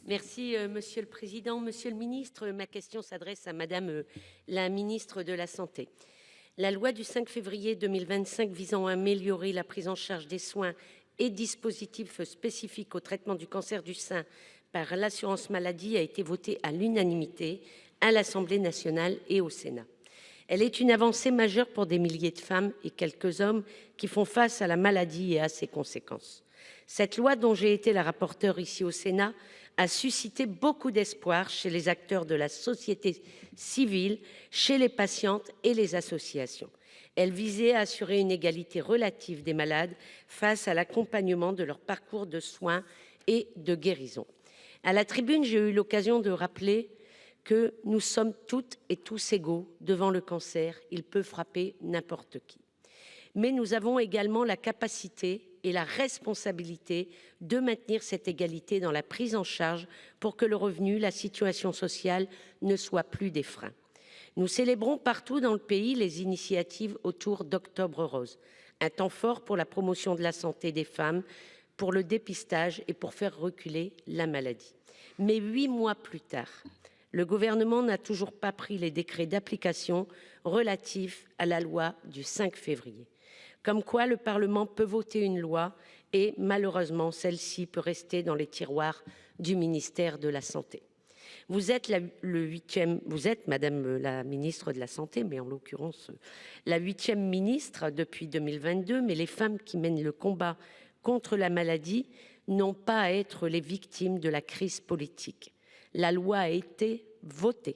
Merci, Monsieur le Président. Monsieur le ministre, ma question s'adresse à Madame la ministre de la Santé. La loi du 5 février 2025 visant à améliorer la prise en charge des soins et dispositifs spécifiques au traitement du cancer du sein par l'assurance maladie a été votée à l'unanimité à l'Assemblée nationale et au Sénat. Elle est une avancée majeure pour des milliers de femmes et quelques hommes qui font face à la maladie et à ses conséquences. Cette loi, dont j'ai été la rapporteure ici au Sénat, a suscité beaucoup d'espoir chez les acteurs de la société civile, chez les patientes et les associations. Elle visait à assurer une égalité relative des malades face à l'accompagnement de leur parcours de soins et de guérison. À la tribune, j'ai eu l'occasion de rappeler que nous sommes toutes et tous égaux devant le cancer. Il peut frapper n'importe qui. Mais nous avons également la capacité et la responsabilité de maintenir cette égalité dans la prise en charge pour que le revenu, la situation sociale ne soient plus des freins. Nous célébrons partout dans le pays les initiatives autour d'Octobre Rose, un temps fort pour la promotion de la santé des femmes, pour le dépistage et pour faire reculer la maladie. Mais 8 mois plus tard, le gouvernement n'a toujours pas pris les décrets d'application relatifs à la loi du 5 février. Comme quoi le Parlement peut voter une loi et malheureusement celle-ci peut rester dans les tiroirs du ministère de la Santé. Vous êtes Madame la ministre de la Santé, mais en l'occurrence la 8e ministre depuis 2022, mais les femmes qui mènent le combat contre la maladie n'ont pas à être les victimes de la crise politique. La loi a été votée.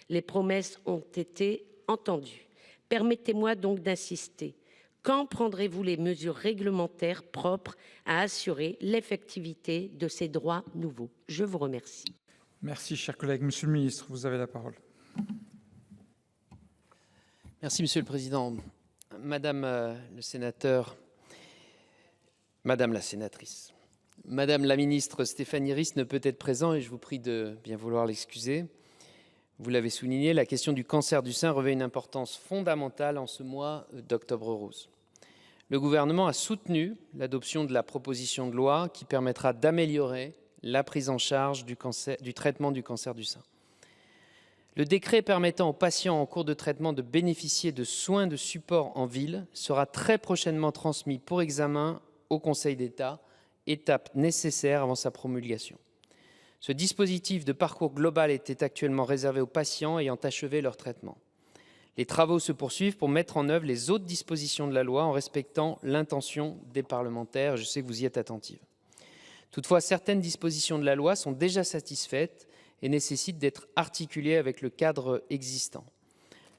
Les promesses ont été entendues. Permettez-moi donc d'insister. Quand prendrez-vous les mesures réglementaires propres à assurer l'effectivité de ces droits nouveaux? Je vous remercie. Merci, cher collègue. Monsieur le ministre, vous avez la parole. Merci, Monsieur le Président. Madame le sénateur, Madame la sénatrice, Madame la ministre Stéphanie Rist ne peut être présente et je vous prie de bien vouloir l'excuser. Vous l'avez souligné, la question du cancer du sein revêt une importance fondamentale en ce mois d'Octobre Rose. Le gouvernement a soutenu l'adoption de la proposition de loi qui permettra d'améliorer la prise en charge du traitement du cancer du sein. Le décret permettant aux patients en cours de traitement de bénéficier de soins de support en ville sera très prochainement transmis pour examen au Conseil d'État, étape nécessaire avant sa promulgation. Ce dispositif de parcours global était actuellement réservé aux patients ayant achevé leur traitement. Les travaux se poursuivent pour mettre en œuvre les autres dispositions de la loi en respectant l'intention des parlementaires. Je sais que vous y êtes attentive. Toutefois, certaines dispositions de la loi sont déjà satisfaites et nécessitent d'être articulées avec le cadre existant.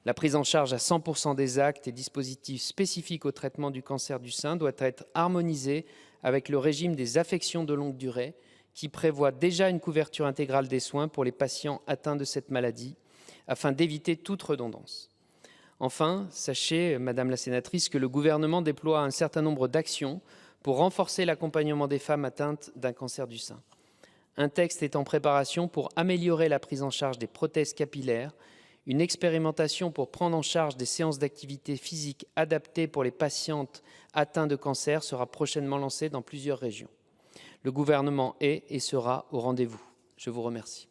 La prise en charge à 100% des actes et dispositifs spécifiques au traitement du cancer du sein doit être harmonisée avec le régime des affections de longue durée qui prévoit déjà une couverture intégrale des soins pour les patients atteints de cette maladie afin d'éviter toute redondance. Enfin, sachez, Madame la sénatrice, que le gouvernement déploie un certain nombre d'actions pour renforcer l'accompagnement des femmes atteintes d'un cancer du sein. Un texte est en préparation pour améliorer la prise en charge des prothèses capillaires. Une expérimentation pour prendre en charge des séances d'activité physique adaptées pour les patientes atteintes de cancer sera prochainement lancée dans plusieurs régions. Le gouvernement est et sera au rendez-vous. Je vous remercie.